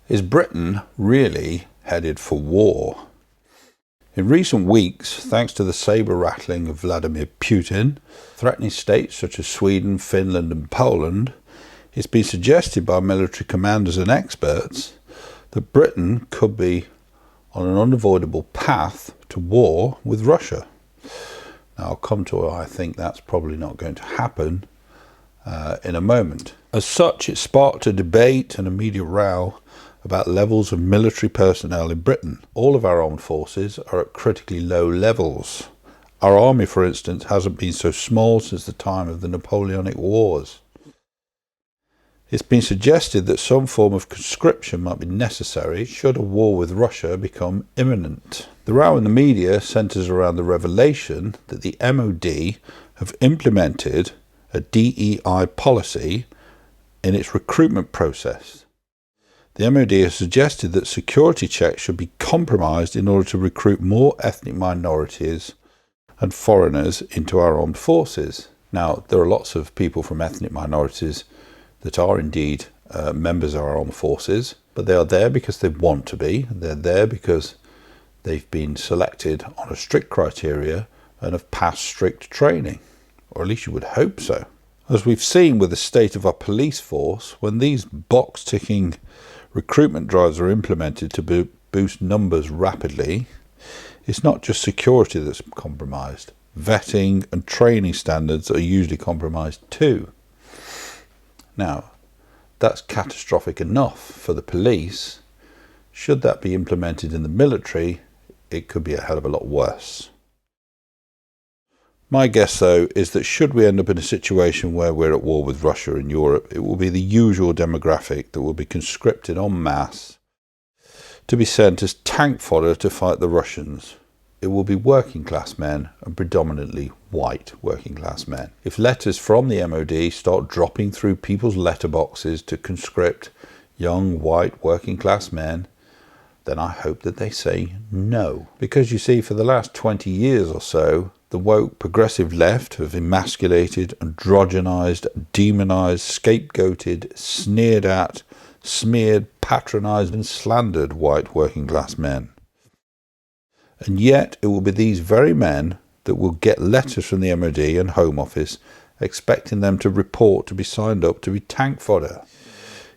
Is Britain really headed for war? In recent weeks, thanks to the sabre-rattling of Vladimir Putin, threatening states such as Sweden, Finland and Poland, it's been suggested by military commanders and experts that Britain could be on an unavoidable path to war with Russia. Now I'll come to why I think that's probably not going to happen in a moment. As such, it sparked a debate and a media row about levels of military personnel in Britain. All of our armed forces are at critically low levels. Our army, for instance, hasn't been so small since the time of the Napoleonic Wars. It's been suggested that some form of conscription might be necessary should a war with Russia become imminent. The row in the media centres around the revelation that the MOD have implemented a DEI policy in its recruitment process. The MOD has suggested that security checks should be compromised in order to recruit more ethnic minorities and foreigners into our armed forces. Now, there are lots of people from ethnic minorities that are indeed members of our armed forces, but they are there because they want to be. They're there because they've been selected on a strict criteria and have passed strict training, or at least you would hope so. As we've seen with the state of our police force, when these box-ticking recruitment drives are implemented to boost numbers rapidly, it's not just security that's compromised. Vetting and training standards are usually compromised too. Now, that's catastrophic enough for the police. Should that be implemented in the military, it could be a hell of a lot worse. My guess, though, is that should we end up in a situation where we're at war with Russia in Europe, it will be the usual demographic that will be conscripted en masse to be sent as tank fodder to fight the Russians. It will be working class men, and predominantly white working class men. If letters from the MOD start dropping through people's letterboxes to conscript young white working class men, then I hope that they say no. Because you see, for the last 20 years or so, the woke progressive left have emasculated, androgenized, demonized, scapegoated, sneered at, smeared, patronized and slandered white working class men. And yet it will be these very men that will get letters from the MOD and Home Office expecting them to report to be signed up to be tank fodder.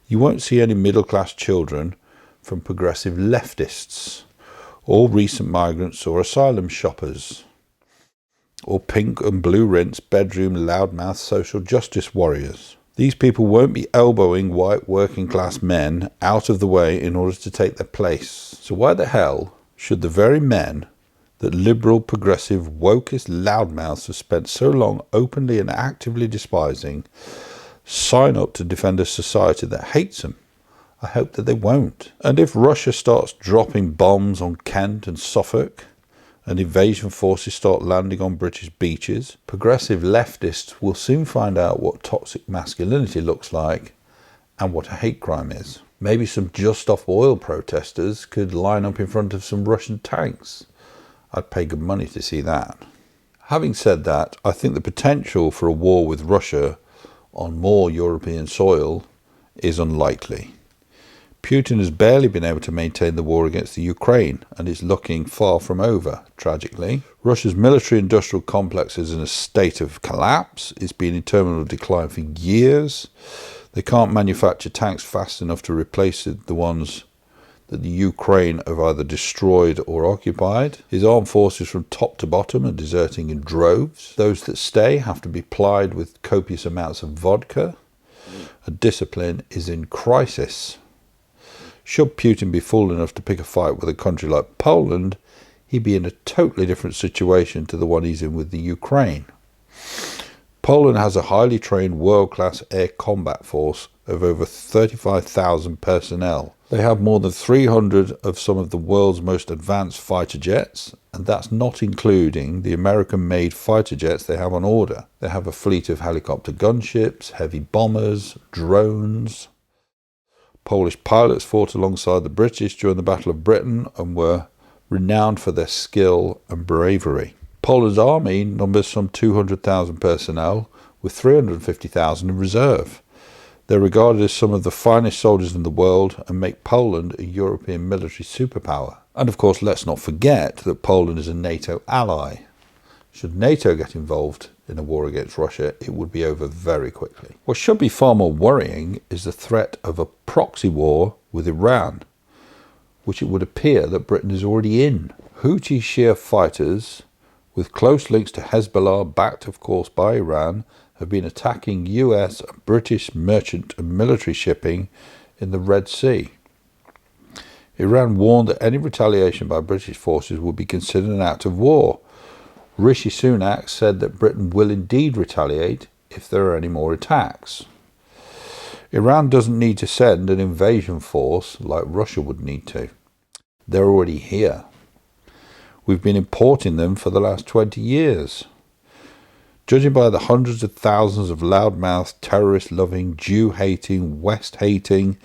You won't see any middle class children from progressive leftists, or recent migrants or asylum shoppers, or pink and blue rinse bedroom loudmouth social justice warriors. These people won't be elbowing white working class men out of the way in order to take their place. So why the hell should the very men that liberal, progressive, wokist loudmouths have spent so long openly and actively despising sign up to defend a society that hates them? I hope that they won't. And if Russia starts dropping bombs on Kent and Suffolk, and invasion forces start landing on British beaches, progressive leftists will soon find out what toxic masculinity looks like and what a hate crime is. Maybe some Just Stop Oil protesters could line up in front of some Russian tanks. I'd pay good money to see that. Having said that, I think the potential for a war with Russia on more European soil is unlikely. Putin has barely been able to maintain the war against the Ukraine, and it's looking far from over, tragically. Russia's military-industrial complex is in a state of collapse. It's been in terminal decline for years. They can't manufacture tanks fast enough to replace the ones that the Ukraine have either destroyed or occupied. His armed forces from top to bottom are deserting in droves. Those that stay have to be plied with copious amounts of vodka. A discipline is in crisis. Should Putin be fool enough to pick a fight with a country like Poland, he'd be in a totally different situation to the one he's in with the Ukraine. Poland has a highly trained world-class air combat force of over 35,000 personnel. They have more than 300 of some of the world's most advanced fighter jets, and that's not including the American-made fighter jets they have on order. They have a fleet of helicopter gunships, heavy bombers, drones. Polish pilots fought alongside the British during the Battle of Britain and were renowned for their skill and bravery. Poland's army numbers some 200,000 personnel, with 350,000 in reserve. They're regarded as some of the finest soldiers in the world and make Poland a European military superpower. And of course, let's not forget that Poland is a NATO ally. Should NATO get involved in a war against Russia, it would be over very quickly. What should be far more worrying is the threat of a proxy war with Iran, which it would appear that Britain is already in. Houthi Shia fighters, with close links to Hezbollah, backed of course by Iran, have been attacking US and British merchant and military shipping in the Red Sea. Iran warned that any retaliation by British forces would be considered an act of war. Rishi Sunak said that Britain will indeed retaliate if there are any more attacks. Iran doesn't need to send an invasion force like Russia would need to. They're already here. We've been importing them for the last 20 years. Judging by the hundreds of thousands of loudmouthed, terrorist-loving, Jew-hating, West-hating,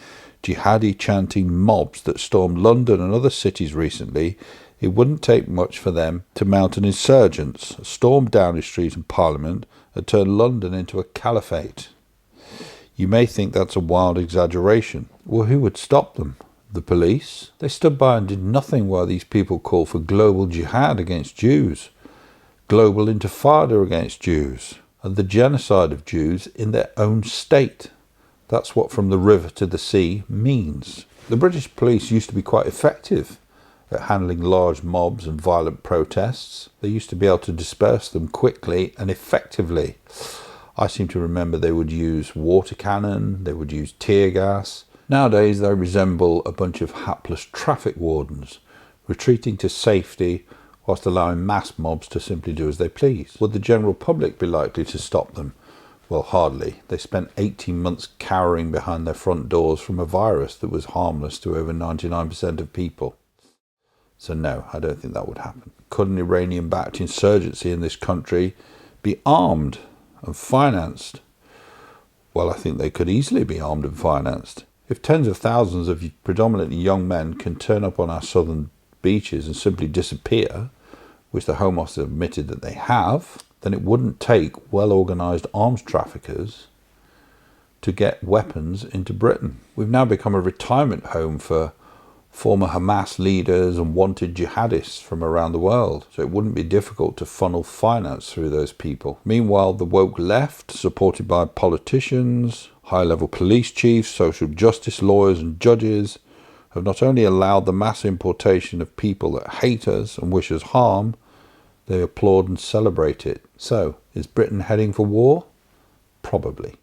jihadi-chanting mobs that stormed London and other cities recently, it wouldn't take much for them to mount an insurgence, storm Downing Street and Parliament, and turn London into a caliphate. You may think that's a wild exaggeration. Well, who would stop them? The police? They stood by and did nothing while these people called for global jihad against Jews, global intifada against Jews, and the genocide of Jews in their own state. That's what from the river to the sea means. The British police used to be quite effective at handling large mobs and violent protests. They used to be able to disperse them quickly and effectively. I seem to remember they would use water cannon, they would use tear gas. Nowadays they resemble a bunch of hapless traffic wardens, retreating to safety whilst allowing mass mobs to simply do as they please. Would the general public be likely to stop them? Well, hardly. They spent 18 months cowering behind their front doors from a virus that was harmless to over 99% of people. So no, I don't think that would happen. Could an Iranian-backed insurgency in this country be armed and financed? Well, I think they could easily be armed and financed. If tens of thousands of predominantly young men can turn up on our southern beaches and simply disappear, which the Home Office have admitted that they have, then it wouldn't take well-organised arms traffickers to get weapons into Britain. We've now become a retirement home for former Hamas leaders and wanted jihadists from around the world, so it wouldn't be difficult to funnel finance through those people. Meanwhile, the woke left, supported by politicians, high-level police chiefs, social justice lawyers and judges, have not only allowed the mass importation of people that hate us and wish us harm, they applaud and celebrate it. So, is Britain heading for war? Probably.